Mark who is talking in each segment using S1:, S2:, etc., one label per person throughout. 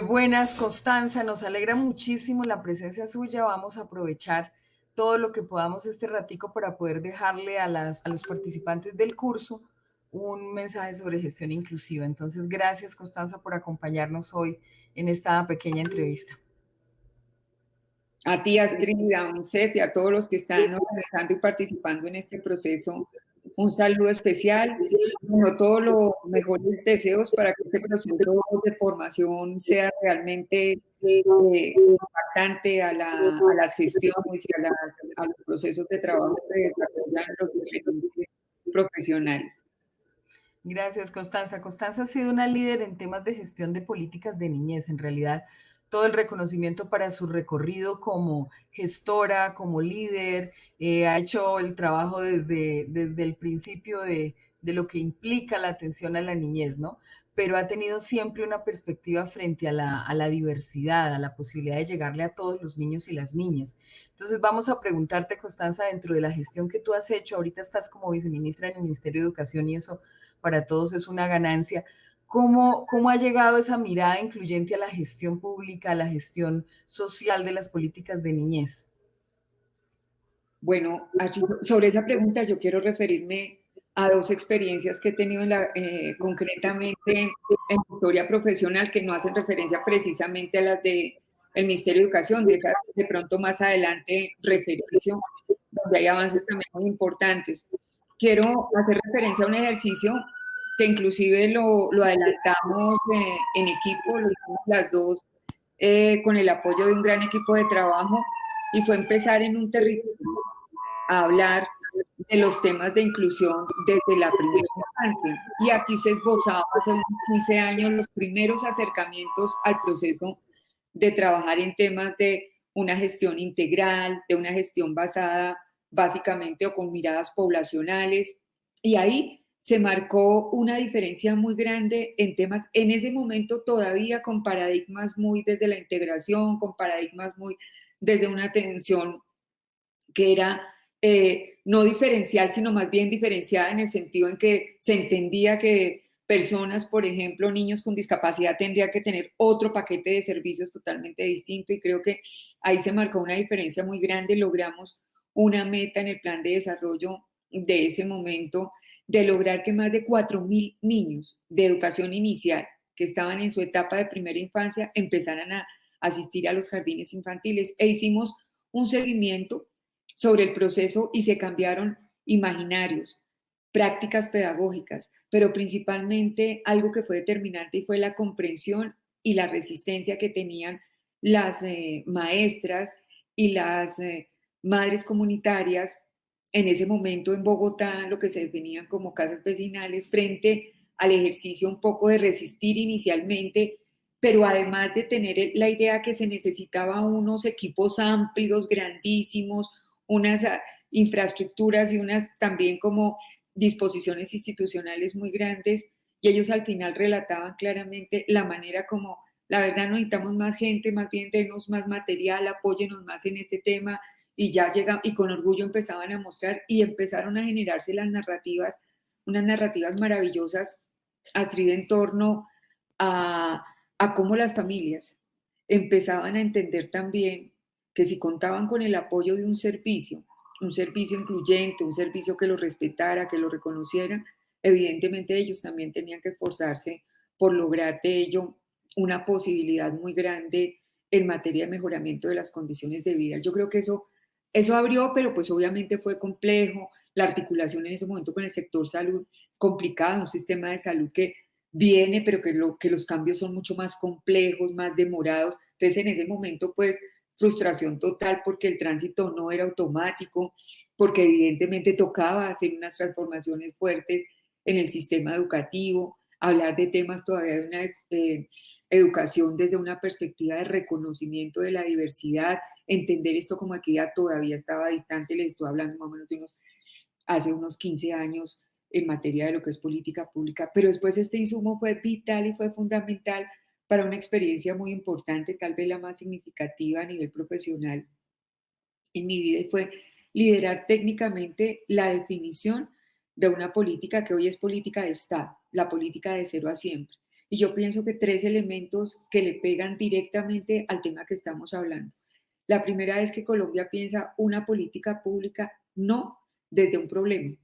S1: Buenas, Constanza, nos alegra muchísimo la presencia suya. Vamos a aprovechar todo lo que podamos este ratico para poder dejarle a los participantes del curso un mensaje sobre gestión inclusiva. Entonces, gracias, Constanza, por acompañarnos hoy en esta pequeña entrevista.
S2: A ti, Astrid, a UNICEF y a todos los que están organizando y participando en este proceso, un saludo especial. Bueno, todos los mejores deseos para que este proceso de formación sea realmente impactante a las gestiones y a los procesos de trabajo que desarrollan los diferentes profesionales.
S1: Gracias, Constanza. Constanza ha sido una líder en temas de gestión de políticas de niñez. En realidad, todo el reconocimiento para su recorrido como gestora, como líder, ha hecho el trabajo desde el principio de lo que implica la atención a la niñez, ¿no? Pero ha tenido siempre una perspectiva frente a la diversidad, a la posibilidad de llegarle a todos los niños y las niñas. Entonces vamos a preguntarte, Constanza, dentro de la gestión que tú has hecho, ahorita estás como viceministra en el Ministerio de Educación y eso para todos es una ganancia. ¿Cómo ha llegado esa mirada incluyente a la gestión pública, a la gestión social de las políticas de niñez?
S2: Bueno, sobre esa pregunta yo quiero referirme a dos experiencias que he tenido concretamente en mi historia profesional que no hacen referencia precisamente a las del Ministerio de Educación, de esas de pronto más adelante refericio, donde hay avances también muy importantes. Quiero hacer referencia a un ejercicio que inclusive lo adelantamos en equipo, lo hicimos las dos con el apoyo de un gran equipo de trabajo y fue empezar en un territorio a hablar de los temas de inclusión desde la primera infancia. Y aquí se esbozaba hace unos 15 años los primeros acercamientos al proceso de trabajar en temas de una gestión integral, de una gestión basada básicamente o con miradas poblacionales. Y ahí se marcó una diferencia muy grande en temas, en ese momento todavía con paradigmas muy desde la integración, con paradigmas muy desde una atención que era no diferencial, sino más bien diferenciada en el sentido en que se entendía que personas, por ejemplo, niños con discapacidad, tendrían que tener otro paquete de servicios totalmente distinto y creo que ahí se marcó una diferencia muy grande. Logramos una meta en el plan de desarrollo de ese momento de lograr que más de 4.000 niños de educación inicial que estaban en su etapa de primera infancia empezaran a asistir a los jardines infantiles e hicimos un seguimiento sobre el proceso y se cambiaron imaginarios, prácticas pedagógicas, pero principalmente algo que fue determinante y fue la comprensión y la resistencia que tenían las maestras y las madres comunitarias en ese momento en Bogotá, lo que se definían como casas vecinales, frente al ejercicio un poco de resistir inicialmente, pero además de tener la idea que se necesitaba unos equipos amplios, grandísimos, unas infraestructuras y unas también como disposiciones institucionales muy grandes, y ellos al final relataban claramente la manera como, la verdad no necesitamos más gente, más bien denos más material, apóyenos más en este tema, y ya llegan, y con orgullo empezaban a mostrar y empezaron a generarse las narrativas, unas narrativas maravillosas, Astrid, en torno a, a cómo las familias empezaban a entender también que si contaban con el apoyo de un servicio incluyente, un servicio que lo respetara, que lo reconociera, evidentemente ellos también tenían que esforzarse por lograr de ello una posibilidad muy grande en materia de mejoramiento de las condiciones de vida. Yo creo que eso abrió, pero pues obviamente fue complejo, la articulación en ese momento con el sector salud complicada, un sistema de salud que viene, pero que los cambios son mucho más complejos, más demorados. Entonces en ese momento pues frustración total porque el tránsito no era automático, porque evidentemente tocaba hacer unas transformaciones fuertes en el sistema educativo, hablar de temas todavía de una educación desde una perspectiva de reconocimiento de la diversidad, entender esto como equidad todavía estaba distante, les estoy hablando más o menos de hace unos 15 años en materia de lo que es política pública, pero después este insumo fue vital y fue fundamental para una experiencia muy importante, tal vez la más significativa a nivel profesional en mi vida, y fue liderar técnicamente la definición de una política que hoy es política de Estado, la política de cero a siempre. Y yo pienso que tres elementos que le pegan directamente al tema que estamos hablando. La primera es que Colombia piensa una política pública no desde un problema.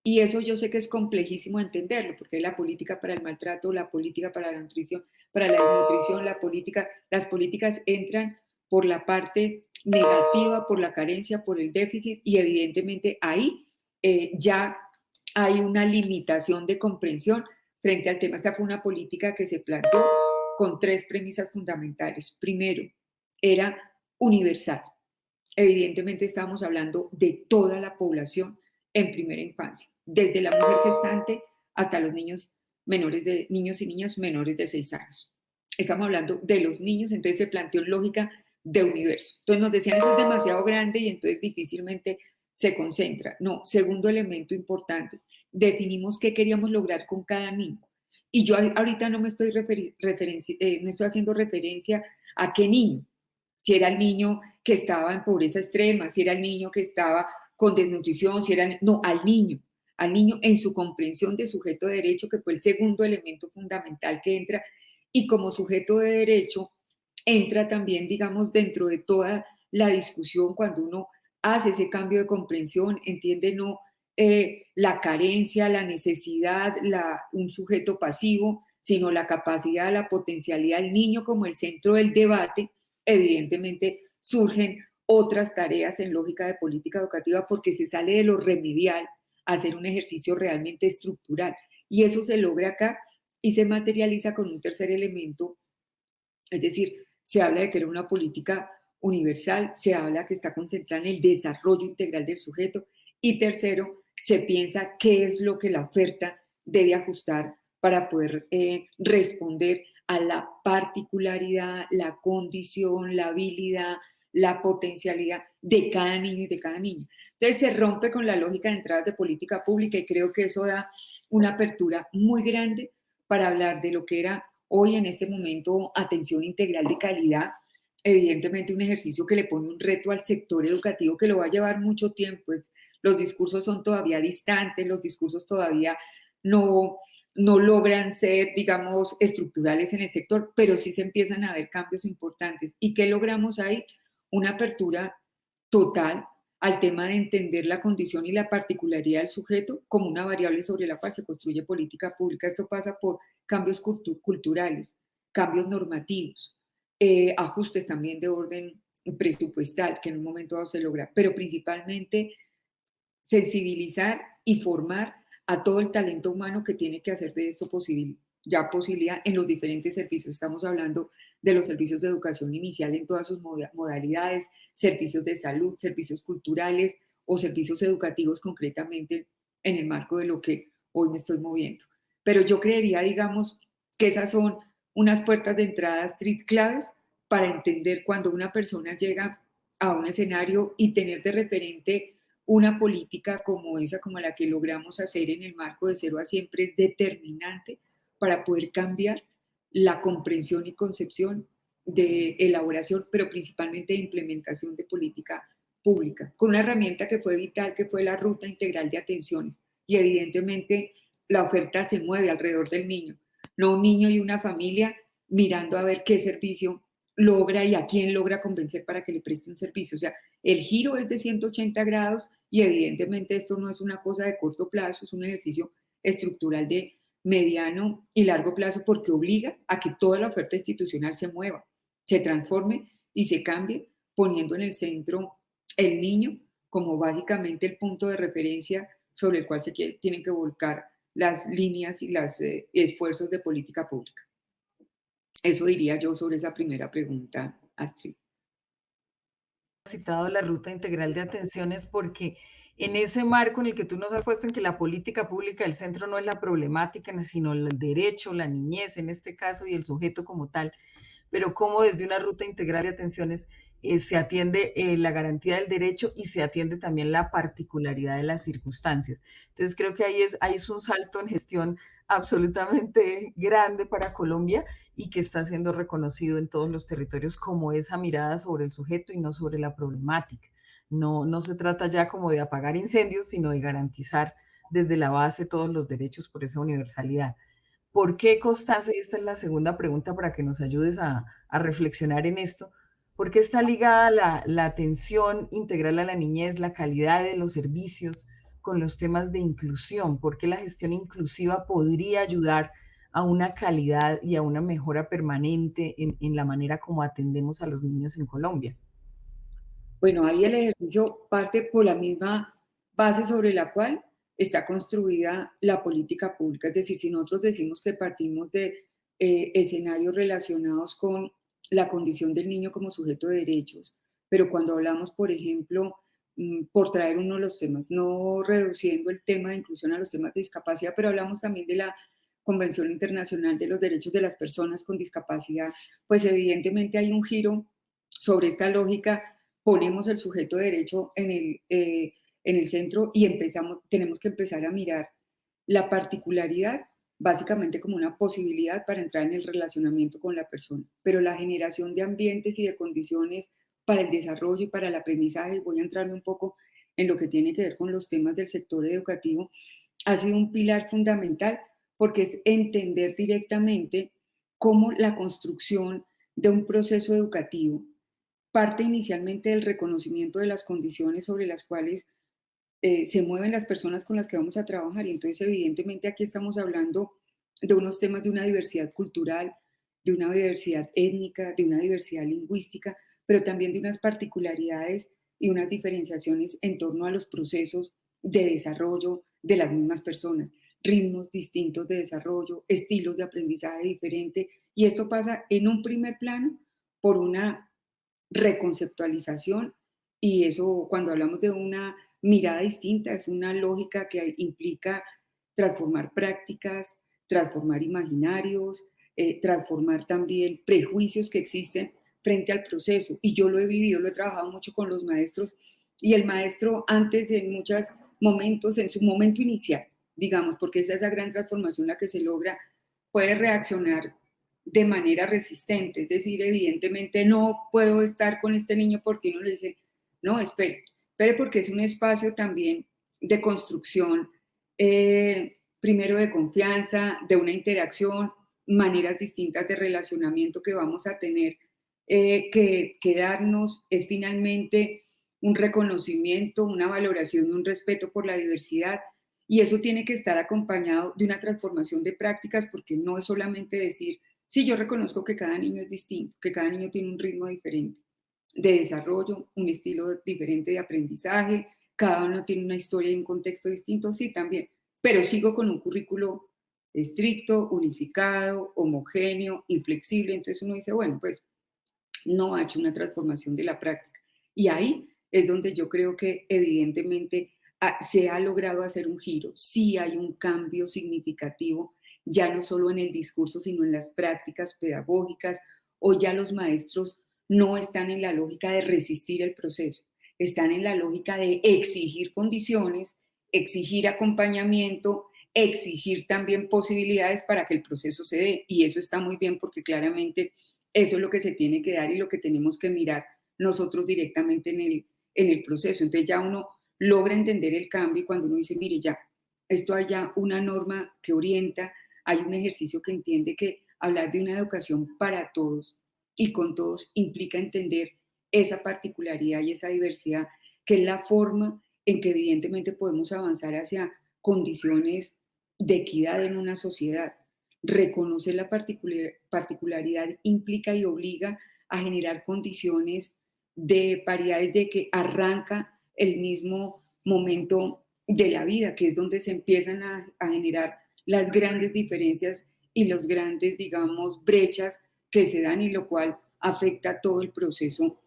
S2: Y eso yo sé que es complejísimo entenderlo, porque hay la política para el maltrato, la política para la nutrición, para la desnutrición, la política, las políticas entran por la parte negativa, por la carencia, por el déficit, y evidentemente ahí ya hay una limitación de comprensión frente al tema. Esta fue una política que se planteó con tres premisas fundamentales. Primero, era universal. Evidentemente estábamos hablando de toda la población en primera infancia, desde la mujer gestante hasta los niños menores de niños y niñas menores de 6 años. Estamos hablando de los niños, entonces se planteó en lógica de universo. Entonces nos decían eso es demasiado grande y entonces difícilmente se concentra. No, segundo elemento importante, definimos qué queríamos lograr con cada niño. Y yo ahorita no me estoy, no estoy haciendo referencia a qué niño, si era el niño que estaba en pobreza extrema, si era el niño que estaba con desnutrición, si era, no, al niño en su comprensión de sujeto de derecho, que fue el segundo elemento fundamental que entra, y como sujeto de derecho entra también, digamos, dentro de toda la discusión cuando uno hace ese cambio de comprensión, entiende no la carencia, la necesidad, un sujeto pasivo, sino la capacidad, la potencialidad del niño como el centro del debate. Evidentemente surgen otras tareas en lógica de política educativa porque se sale de lo remedial a hacer un ejercicio realmente estructural. Y eso se logra acá y se materializa con un tercer elemento, es decir, se habla de que era una política universal, se habla que está concentrada en el desarrollo integral del sujeto y tercero, se piensa qué es lo que la oferta debe ajustar para poder responder a la particularidad, la condición, la habilidad, la potencialidad de cada niño y de cada niña. Entonces se rompe con la lógica de entradas de política pública y creo que eso da una apertura muy grande para hablar de lo que era hoy en este momento atención integral de calidad. Evidentemente un ejercicio que le pone un reto al sector educativo que lo va a llevar mucho tiempo. Pues, los discursos son todavía distantes, los discursos todavía no, no logran ser, digamos, estructurales en el sector, pero sí se empiezan a ver cambios importantes. ¿Y qué logramos ahí? Una apertura total al tema de entender la condición y la particularidad del sujeto como una variable sobre la cual se construye política pública. Esto pasa por cambios culturales, cambios normativos, ajustes también de orden presupuestal, que en un momento dado se logra, pero principalmente sensibilizar y formar a todo el talento humano que tiene que hacer de esto ya posibilidad en los diferentes servicios. Estamos hablando de los servicios de educación inicial en todas sus modalidades, servicios de salud, servicios culturales o servicios educativos concretamente en el marco de lo que hoy me estoy moviendo. Pero yo creería, digamos, que esas son unas puertas de entrada street claves para entender cuando una persona llega a un escenario y tener de referente una política como esa, como la que logramos hacer en el marco de 0 a siempre, es determinante para poder cambiar la comprensión y concepción de elaboración, pero principalmente de implementación de política pública, con una herramienta que fue vital, que fue la ruta integral de atenciones. Y evidentemente la oferta se mueve alrededor del niño, no un niño y una familia mirando a ver qué servicio logra y a quién logra convencer para que le preste un servicio. O sea, el giro es de 180 grados y evidentemente esto no es una cosa de corto plazo, es un ejercicio estructural de mediano y largo plazo porque obliga a que toda la oferta institucional se mueva, se transforme y se cambie, poniendo en el centro el niño como básicamente el punto de referencia sobre el cual tienen que volcar las líneas y los esfuerzos de política pública. Eso diría yo sobre esa primera pregunta, Astrid.
S1: Citado la ruta integral de atenciones porque en ese marco en el que tú nos has puesto en que la política pública, el centro no es la problemática, sino el derecho, la niñez en este caso y el sujeto como tal, pero cómo desde una ruta integral de atenciones se atiende la garantía del derecho y se atiende también la particularidad de las circunstancias. Entonces creo que ahí es un salto en gestión absolutamente grande para Colombia y que está siendo reconocido en todos los territorios como esa mirada sobre el sujeto y no sobre la problemática. No se trata ya como de apagar incendios, sino de garantizar desde la base todos los derechos por esa universalidad. ¿Por qué, Constanza? Y esta es la segunda pregunta para que nos ayudes a reflexionar en esto. ¿Por qué está ligada la atención integral a la niñez, la calidad de los servicios con los temas de inclusión? ¿Por qué la gestión inclusiva podría ayudar a una calidad y a una mejora permanente en la manera como atendemos a los niños en Colombia?
S2: Bueno, ahí el ejercicio parte por la misma base sobre la cual está construida la política pública. Es decir, si nosotros decimos que partimos de escenarios relacionados con la condición del niño como sujeto de derechos, pero cuando hablamos, por ejemplo, por traer uno de los temas, no reduciendo el tema de inclusión a los temas de discapacidad, pero hablamos también de la Convención Internacional de los Derechos de las Personas con Discapacidad, pues evidentemente hay un giro sobre esta lógica. Ponemos el sujeto de derecho en el centro y tenemos que empezar a mirar la particularidad básicamente como una posibilidad para entrar en el relacionamiento con la persona. Pero la generación de ambientes y de condiciones para el desarrollo y para el aprendizaje, voy a entrarme un poco en lo que tiene que ver con los temas del sector educativo, ha sido un pilar fundamental porque es entender directamente cómo la construcción de un proceso educativo parte inicialmente del reconocimiento de las condiciones sobre las cuales se mueven las personas con las que vamos a trabajar. Y entonces, evidentemente, aquí estamos hablando de unos temas de una diversidad cultural, de una diversidad étnica, de una diversidad lingüística, pero también de unas particularidades y unas diferenciaciones en torno a los procesos de desarrollo de las mismas personas, ritmos distintos de desarrollo, estilos de aprendizaje diferentes. Y esto pasa en un primer plano por una reconceptualización, y eso cuando hablamos de una mirada distinta es una lógica que implica transformar prácticas, transformar imaginarios, transformar también prejuicios que existen frente al proceso. Y yo lo he vivido, lo he trabajado mucho con los maestros, y el maestro antes en muchos momentos, en su momento inicial, digamos, porque esa es la gran transformación la que se logra, puede reaccionar de manera resistente, es decir, evidentemente no puedo estar con este niño porque uno le dice, no, espere porque es un espacio también de construcción, primero de confianza, de una interacción, maneras distintas de relacionamiento que vamos a tener, que darnos es finalmente un reconocimiento, una valoración y un respeto por la diversidad. Y eso tiene que estar acompañado de una transformación de prácticas, porque no es solamente decir, sí, yo reconozco que cada niño es distinto, que cada niño tiene un ritmo diferente de desarrollo, un estilo diferente de aprendizaje, cada uno tiene una historia y un contexto distinto, sí, también, pero sigo con un currículo estricto, unificado, homogéneo, inflexible. Entonces uno dice, bueno, pues no ha hecho una transformación de la práctica. Y ahí es donde yo creo que evidentemente se ha logrado hacer un giro. Sí hay un cambio significativo, ya no solo en el discurso, sino en las prácticas pedagógicas. O ya los maestros no están en la lógica de resistir el proceso, están en la lógica de exigir condiciones, exigir acompañamiento, exigir también posibilidades para que el proceso se dé. Y eso está muy bien porque claramente eso es lo que se tiene que dar y lo que tenemos que mirar nosotros directamente en el proceso. Entonces ya uno logra entender el cambio y cuando uno dice, mire, ya, esto hay ya una norma que orienta, hay un ejercicio que entiende que hablar de una educación para todos y con todos implica entender esa particularidad y esa diversidad, que es la forma en que evidentemente podemos avanzar hacia condiciones de equidad en una sociedad. Reconocer la particularidad implica y obliga a generar condiciones de paridades de que arranca el mismo momento de la vida, que es donde se empiezan a generar las grandes diferencias y los grandes, digamos, brechas que se dan, y lo cual afecta todo el proceso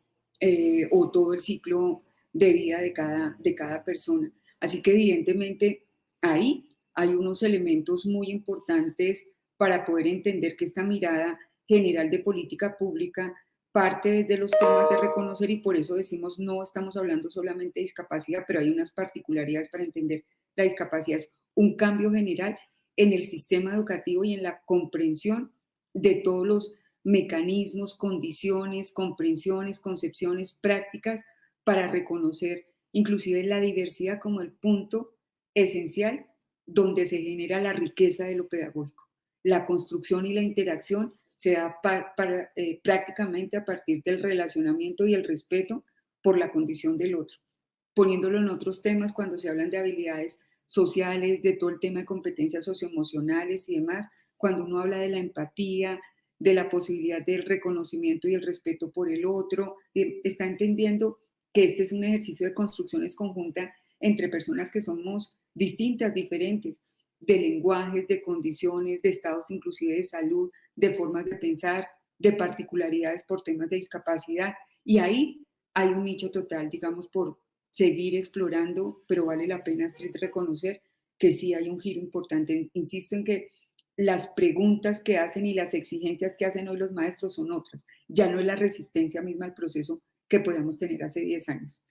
S2: o todo el ciclo de vida de cada persona. Así que evidentemente ahí hay unos elementos muy importantes para poder entender que esta mirada general de política pública parte desde los temas de reconocer, y por eso decimos no estamos hablando solamente de discapacidad, pero hay unas particularidades para entender la discapacidad. Es un cambio general en el sistema educativo y en la comprensión de todos los mecanismos, condiciones, comprensiones, concepciones, prácticas para reconocer inclusive la diversidad como el punto esencial donde se genera la riqueza de lo pedagógico. La construcción y la interacción se da prácticamente a partir del relacionamiento y el respeto por la condición del otro. Poniéndolo en otros temas, cuando se hablan de habilidades sociales, de todo el tema de competencias socioemocionales y demás, cuando uno habla de la empatía, de la posibilidad del reconocimiento y el respeto por el otro, está entendiendo que este es un ejercicio de construcciones conjuntas entre personas que somos distintas, diferentes, de lenguajes, de condiciones, de estados inclusive de salud, de formas de pensar, de particularidades por temas de discapacidad. Y ahí hay un nicho total, digamos, por seguir explorando, pero vale la pena reconocer que sí hay un giro importante. Insisto en que las preguntas que hacen y las exigencias que hacen hoy los maestros son otras. Ya no es la resistencia misma al proceso que podíamos tener hace 10 años.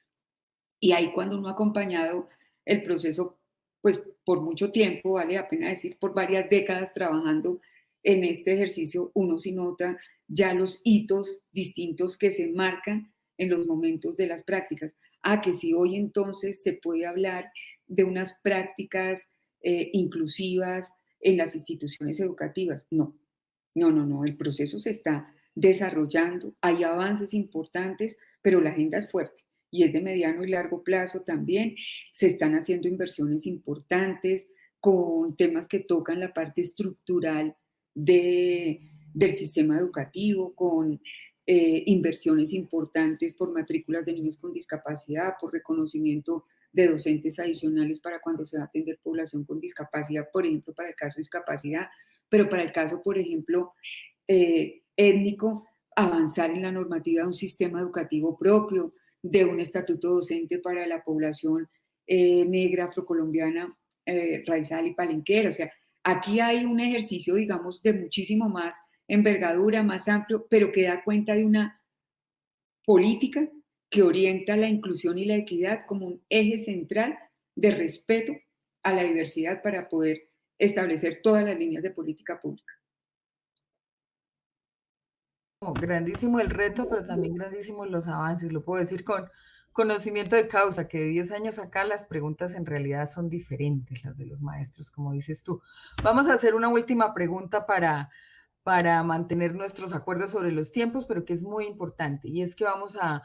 S2: Y ahí cuando uno ha acompañado el proceso, pues por mucho tiempo, vale la pena decir, por varias décadas trabajando en este ejercicio, uno sí nota ya los hitos distintos que se marcan en los momentos de las prácticas. Que si hoy entonces se puede hablar de unas prácticas inclusivas en las instituciones educativas. No, no, no, no, el proceso se está desarrollando, hay avances importantes, pero la agenda es fuerte y es de mediano y largo plazo también. Se están haciendo inversiones importantes con temas que tocan la parte estructural del sistema educativo, con inversiones importantes por matrículas de niños con discapacidad, por reconocimiento de docentes adicionales para cuando se va a atender población con discapacidad, por ejemplo, para el caso de discapacidad, pero para el caso, por ejemplo, étnico, avanzar en la normativa de un sistema educativo propio, de un estatuto docente para la población negra, afrocolombiana, raizal y palenquera. O sea, aquí hay un ejercicio, digamos, de muchísimo más envergadura, más amplio, pero que da cuenta de una política que orienta la inclusión y la equidad como un eje central de respeto a la diversidad para poder establecer todas las líneas de política pública.
S1: Grandísimo el reto, pero también grandísimos los avances. Lo puedo decir con conocimiento de causa, que de 10 años acá las preguntas en realidad son diferentes, las de los maestros, como dices tú. Vamos a hacer una última pregunta para mantener nuestros acuerdos sobre los tiempos, pero que es muy importante, y es que vamos a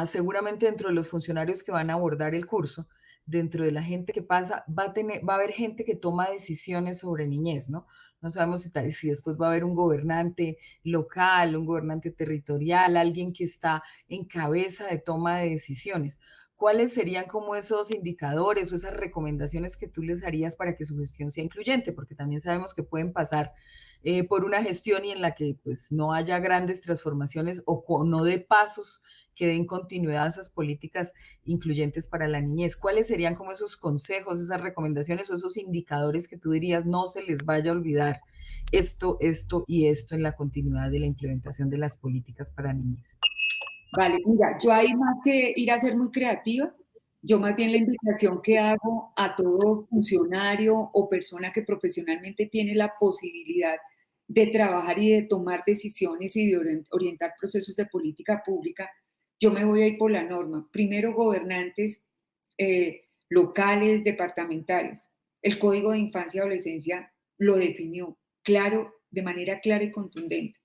S1: seguramente dentro de los funcionarios que van a abordar el curso, dentro de la gente que pasa, va a haber gente que toma decisiones sobre niñez, ¿no? No sabemos si después va a haber un gobernante local, un gobernante territorial, alguien que está en cabeza de toma de decisiones. ¿Cuáles serían como esos indicadores o esas recomendaciones que tú les harías para que su gestión sea incluyente? Porque también sabemos que pueden pasar por una gestión y en la que pues no haya grandes transformaciones o no dé pasos que den continuidad a esas políticas incluyentes para la niñez. ¿Cuáles serían como esos consejos, esas recomendaciones o esos indicadores que tú dirías no se les vaya a olvidar esto y esto en la continuidad de la implementación de las políticas para niñez?
S2: Vale, mira, yo ahí más que ir a ser muy creativa, yo más bien la invitación que hago a todo funcionario o persona que profesionalmente tiene la posibilidad de trabajar y de tomar decisiones y de orientar procesos de política pública, yo me voy a ir por la norma. Primero, gobernantes locales, departamentales. El Código de Infancia y Adolescencia lo definió claro, de manera clara y contundente.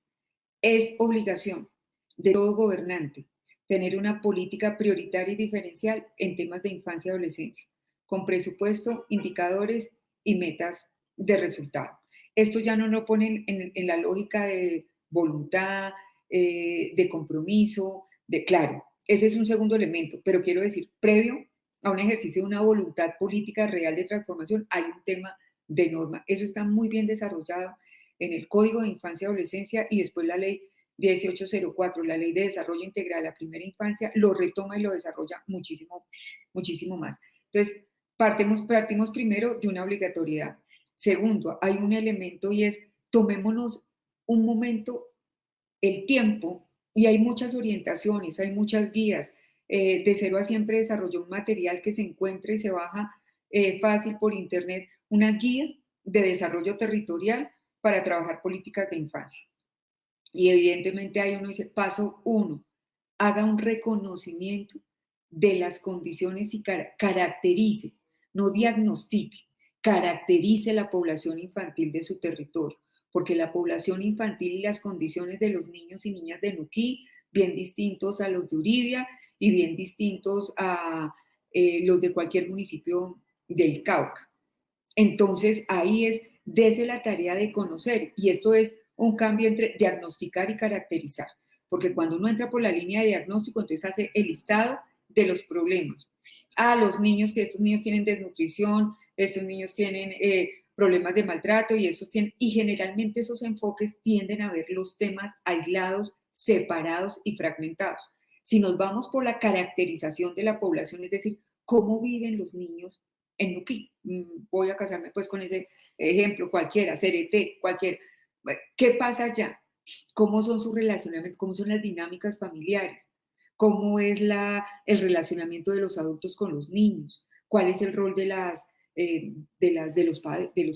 S2: Es obligación de todo gobernante tener una política prioritaria y diferencial en temas de infancia y adolescencia, con presupuesto, indicadores y metas de resultado. Esto ya no lo ponen en la lógica de voluntad, de compromiso, de claro, ese es un segundo elemento, pero quiero decir, previo a un ejercicio de una voluntad política real de transformación, hay un tema de norma. Eso está muy bien desarrollado en el Código de Infancia y Adolescencia y después la ley 1804, la ley de desarrollo integral de la primera infancia, lo retoma y lo desarrolla muchísimo, muchísimo más. Entonces, partimos primero de una obligatoriedad. Segundo, hay un elemento y es tomémonos un momento, el tiempo, y hay muchas orientaciones, hay muchas guías. De cero a siempre desarrolló un material que se encuentra y se baja fácil por internet, una guía de desarrollo territorial para trabajar políticas de infancia. Y evidentemente ahí uno dice, paso uno, haga un reconocimiento de las condiciones y caracterice, no diagnostique, caracterice la población infantil de su territorio. porque la población infantil y las condiciones de los niños y niñas de Nuquí, bien distintos a los de Uribia y bien distintos a los de cualquier municipio del Cauca. Entonces, ahí es, dese la tarea de conocer, y esto es un cambio entre diagnosticar y caracterizar, porque cuando uno entra por la línea de diagnóstico, entonces hace el listado de los problemas. Ah, los niños, si estos niños tienen desnutrición, estos niños tienen problemas de maltrato y generalmente esos enfoques tienden a ver los temas aislados, separados y fragmentados. Si nos vamos por la caracterización de la población, es decir, cómo viven los niños en Nuquí. Voy a casarme pues con ese ejemplo, cualquiera, Cereté, cualquiera. ¿Qué pasa allá? ¿Cómo son sus relacionamientos? ¿Cómo son las dinámicas familiares? ¿Cómo es el relacionamiento de los adultos con los niños? ¿Cuál es el rol de los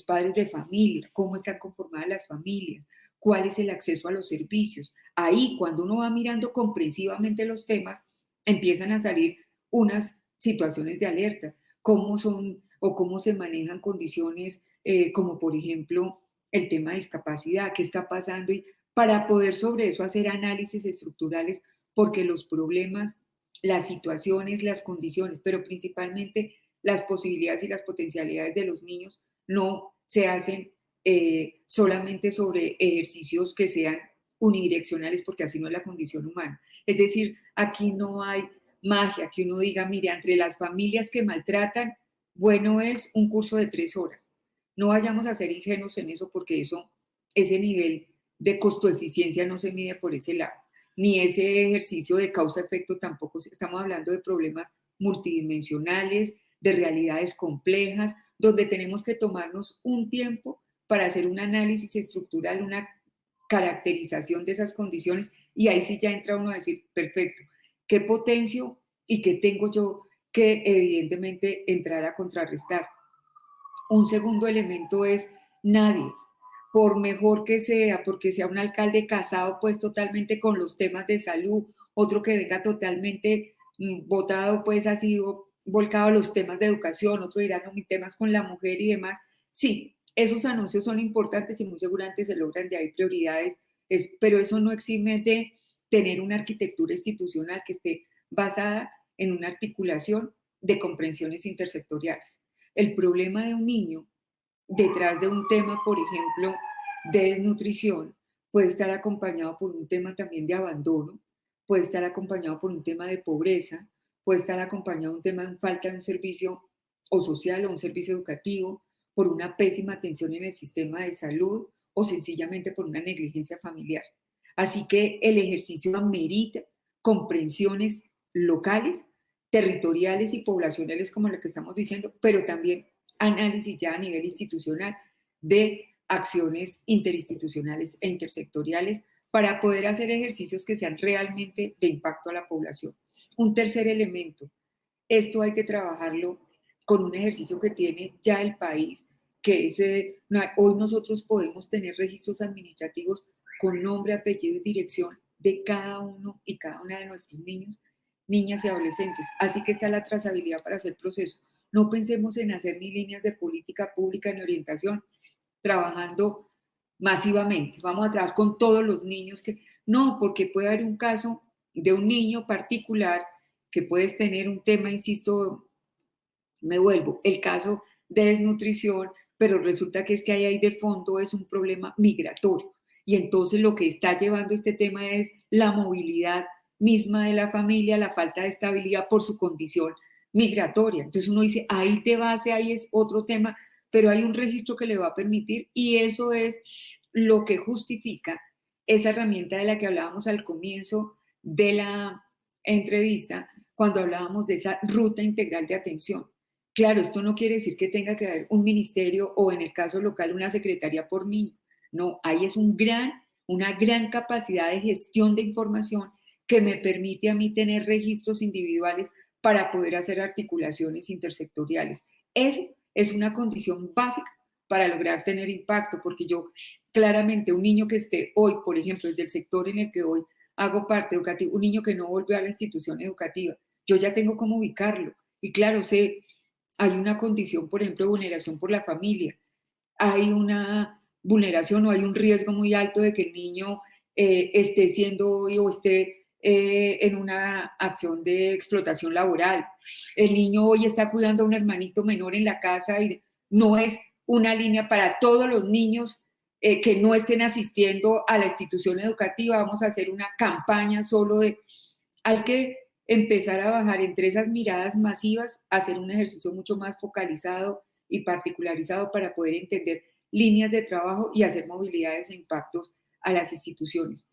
S2: padres de familia? ¿Cómo están conformadas las familias? ¿Cuál es el acceso a los servicios? Ahí, cuando uno va mirando comprensivamente los temas, empiezan a salir unas situaciones de alerta. Cómo son o cómo se manejan condiciones como por ejemplo el tema de discapacidad, qué está pasando y para poder sobre eso hacer análisis estructurales porque los problemas, las situaciones, las condiciones, pero principalmente las posibilidades y las potencialidades de los niños no se hacen solamente sobre ejercicios que sean unidireccionales porque así no es la condición humana. Es decir, aquí no hay magia, que uno diga, mire, entre las familias que maltratan, bueno es un curso de 3 horas. No vayamos a ser ingenuos en eso porque ese nivel de costo-eficiencia no se mide por ese lado, ni ese ejercicio de causa-efecto tampoco. Estamos hablando de problemas multidimensionales, de realidades complejas, donde tenemos que tomarnos un tiempo para hacer un análisis estructural, una caracterización de esas condiciones, y ahí sí ya entra uno a decir, perfecto, ¿qué potencio y qué tengo yo que evidentemente entrar a contrarrestar? Un segundo elemento es nadie, por mejor que sea, porque sea un alcalde casado pues totalmente con los temas de salud, otro que venga totalmente votado pues ha sido volcado a los temas de educación, otro dirá no, mis temas con la mujer y demás. Sí, esos anuncios son importantes y muy seguramente se logran de ahí prioridades, pero eso no exime de tener una arquitectura institucional que esté basada en una articulación de comprensiones intersectoriales. El problema de un niño detrás de un tema, por ejemplo, de desnutrición, puede estar acompañado por un tema también de abandono, puede estar acompañado por un tema de pobreza, puede estar acompañado de un tema de falta de un servicio o social o un servicio educativo, por una pésima atención en el sistema de salud o sencillamente por una negligencia familiar. Así que el ejercicio amerita comprensiones locales, territoriales y poblacionales como lo que estamos diciendo, pero también análisis ya a nivel institucional de acciones interinstitucionales e intersectoriales para poder hacer ejercicios que sean realmente de impacto a la población. Un tercer elemento, esto hay que trabajarlo con un ejercicio que tiene ya el país, que es, hoy nosotros podemos tener registros administrativos con nombre, apellido y dirección de cada uno y cada una de nuestros niños, niñas y adolescentes. Así que está la trazabilidad para hacer proceso. No pensemos en hacer ni líneas de política pública ni orientación trabajando masivamente. Vamos a trabajar con todos los niños que no, porque puede haber un caso de un niño particular que puedes tener un tema, insisto, me vuelvo, el caso de desnutrición, pero resulta que es que ahí de fondo es un problema migratorio. Y entonces lo que está llevando este tema es la movilidad misma de la familia, la falta de estabilidad por su condición migratoria. Entonces uno dice, ahí de base, ahí es otro tema, pero hay un registro que le va a permitir y eso es lo que justifica esa herramienta de la que hablábamos al comienzo de la entrevista, cuando hablábamos de esa ruta integral de atención. Claro, esto no quiere decir que tenga que haber un ministerio o en el caso local una secretaría por niño. No, ahí es una gran capacidad de gestión de información que me permite a mí tener registros individuales para poder hacer articulaciones intersectoriales. Eso es una condición básica para lograr tener impacto, porque yo claramente un niño que esté hoy, por ejemplo, desde el sector en el que hoy hago parte educativa, un niño que no volvió a la institución educativa, yo ya tengo cómo ubicarlo. Y claro, sé, hay una condición, por ejemplo, de vulneración por la familia, hay una vulneración o hay un riesgo muy alto de que el niño esté siendo o esté en una acción de explotación laboral. El niño hoy está cuidando a un hermanito menor en la casa y no es una línea para todos los niños que no estén asistiendo a la institución educativa. Vamos a hacer una campaña solo de... Hay que empezar a bajar entre esas miradas masivas, hacer un ejercicio mucho más focalizado y particularizado para poder entender líneas de trabajo y hacer movilidades e impactos a las instituciones.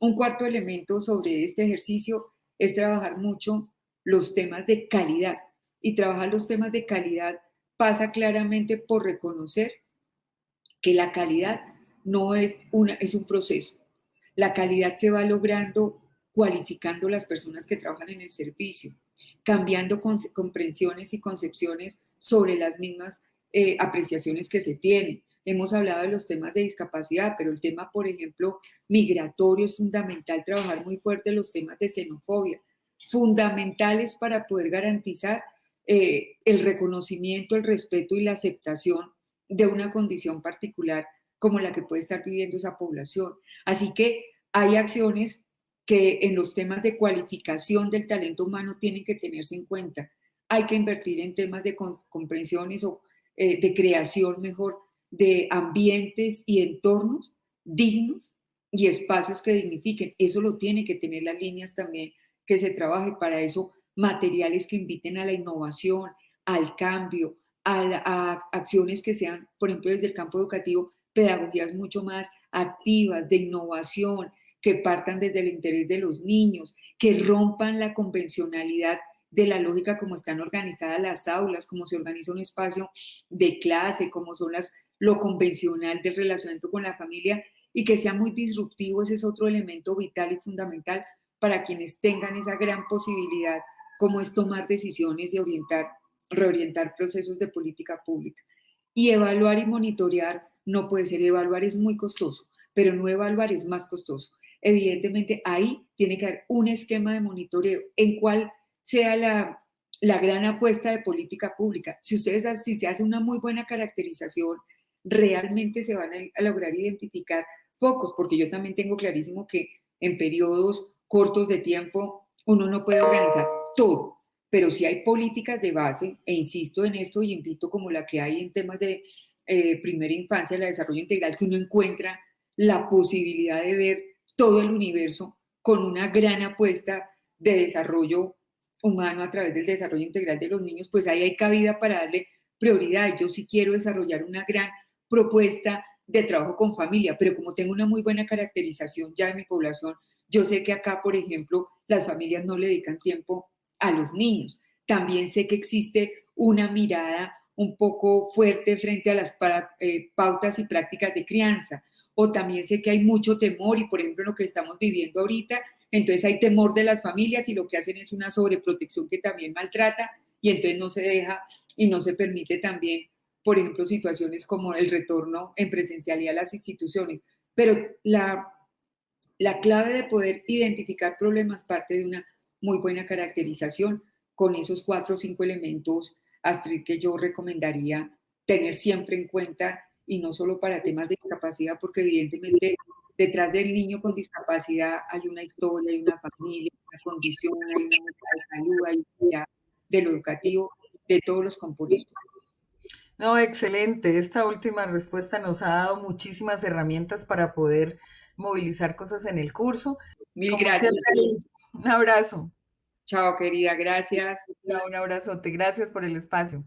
S2: Un cuarto elemento sobre este ejercicio es trabajar mucho los temas de calidad. Y trabajar los temas de calidad pasa claramente por reconocer que la calidad no es es un proceso. La calidad se va logrando cualificando las personas que trabajan en el servicio, cambiando comprensiones y concepciones sobre las mismas apreciaciones que se tienen. Hemos hablado de los temas de discapacidad, pero el tema, por ejemplo, migratorio es fundamental trabajar muy fuerte los temas de xenofobia, fundamentales para poder garantizar el reconocimiento, el respeto y la aceptación de una condición particular como la que puede estar viviendo esa población. Así que hay acciones que en los temas de cualificación del talento humano tienen que tenerse en cuenta. Hay que invertir en temas de comprensiones o de creación mejor de ambientes y entornos dignos y espacios que dignifiquen. Eso lo tiene que tener las líneas también que se trabaje. Para eso, materiales que inviten a la innovación, al cambio, a acciones que sean, por ejemplo, desde el campo educativo, pedagogías mucho más activas, de innovación, que partan desde el interés de los niños, que rompan la convencionalidad de la lógica como están organizadas las aulas, cómo se organiza un espacio de clase, cómo son lo convencional del relacionamiento con la familia y que sea muy disruptivo. Ese es otro elemento vital y fundamental para quienes tengan esa gran posibilidad, como es tomar decisiones y reorientar procesos de política pública. Y evaluar y monitorear no puede ser. Evaluar es muy costoso, pero no evaluar es más costoso. Evidentemente, ahí tiene que haber un esquema de monitoreo en cual sea la gran apuesta de política pública. Si se hace una muy buena caracterización, realmente se van a lograr identificar focos, porque yo también tengo clarísimo que en periodos cortos de tiempo uno no puede organizar todo, pero sí hay políticas de base, e insisto en esto y invito como la que hay en temas de primera infancia, la desarrollo integral, que uno encuentra la posibilidad de ver todo el universo con una gran apuesta de desarrollo humano a través del desarrollo integral de los niños, pues ahí hay cabida para darle prioridad. Yo sí quiero desarrollar una gran propuesta de trabajo con familia, pero como tengo una muy buena caracterización ya de mi población, yo sé que acá, por ejemplo, las familias no le dedican tiempo a los niños. También sé que existe una mirada un poco fuerte frente a las pautas y prácticas de crianza. O también sé que hay mucho temor y, por ejemplo, en lo que estamos viviendo ahorita, entonces hay temor de las familias y lo que hacen es una sobreprotección que también maltrata y entonces no se deja y no se permite también, por ejemplo, situaciones como el retorno en presencialidad a las instituciones. Pero la clave de poder identificar problemas parte de una muy buena caracterización con esos 4 o 5 elementos, Astrid, que yo recomendaría tener siempre en cuenta y no solo para temas de discapacidad, porque evidentemente detrás del niño con discapacidad hay una historia, hay una familia, una condición, hay una meta de salud, hay una de lo educativo, de todos los componentes.
S1: No, excelente. Esta última respuesta nos ha dado muchísimas herramientas para poder movilizar cosas en el curso.
S2: Mil
S1: Como
S2: gracias.
S1: siempre, un abrazo.
S2: Chao, querida, gracias.
S1: Un abrazote. Gracias por el espacio.